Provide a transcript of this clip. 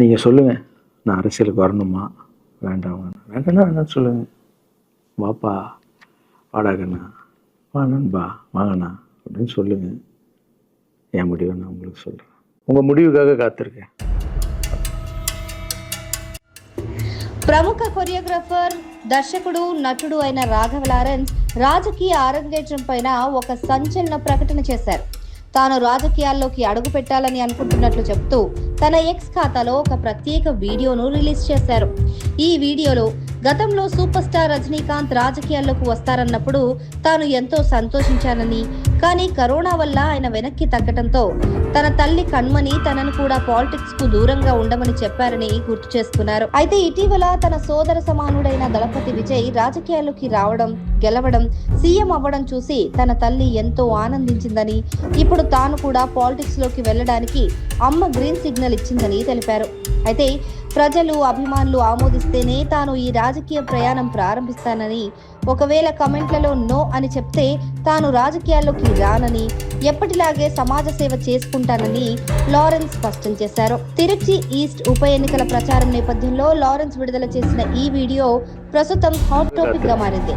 நீங்கள் சொல்லுங்கள், நான் அரசியலுக்கு வரணுமா வேண்டாமா? வேண்டாம்னா சொல்லுங்கள். வாப்பா, வாடாகண்ணா, வா நண்பா, வாங்கண்ணா அப்படின்னு சொல்லுங்கள். என் முடிவை நான் உங்களுக்கு சொல்கிறேன். உங்கள் முடிவுக்காக காத்திருக்கேன். ప్రముఖ కొరియోగ్రాఫర్, దర్శకుడు, నటుడు అయిన రాఘవ లారెన్స్ రాజకీయ అరంగేట్రం పైన ఒక సంచలన ప్రకటన చేశారు. తాను రాజకీయాల్లోకి అడుగు పెట్టాలని అనుకుంటున్నట్లు చెప్తూ తన ఎక్స్ ఖాతాలో ఒక ప్రత్యేక వీడియోను రిలీజ్ చేశారు. ఈ వీడియోలో గతంలో సూపర్ స్టార్ రజనీకాంత్ రాజకీయాల్లోకి వస్తారన్నప్పుడు తాను ఎంతో సంతోషించానని, కానీ కరోనా వల్ల ఆయన వెనక్కి తగ్గడంతో తన తల్లి కణ్మణి తనను కూడా పాలిటిక్స్ కు దూరంగా ఉండమని చెప్పారని గుర్తు చేసుకున్నారు. అయితే ఇటీవల తన సోదర సమానుడైన దళపతి విజయ్ రాజకీయాల్లోకి రావడం, గెలవడం, సీఎం అవ్వడం చూసి తన తల్లి ఎంతో ఆనందించిందని, ఇప్పుడు తాను కూడా పాలిటిక్స్ లోకి వెళ్లడానికి అమ్మ గ్రీన్ సిగ్నల్ ఇచ్చిందని తెలిపారు. అయితే ప్రజలు, అభిమానులు ఆమోదిస్తేనే తాను ఈ రాజకీయ ప్రయాణం ప్రారంభిస్తానని, ఒకవేళ కమెంట్లలో నో అని చెప్తే తాను రాజకీయాల్లోకి రానని, ఎప్పటిలాగే సమాజ సేవ చేసుకుంటానని లారెన్స్ స్పష్టం చేశారు. తిరుచి ఈస్ట్ ఉప ఎన్నికల ప్రచారం నేపథ్యంలో లారెన్స్ విడుదల చేసిన ఈ వీడియో ప్రస్తుతం హాట్ టాపిక్ గా మారింది.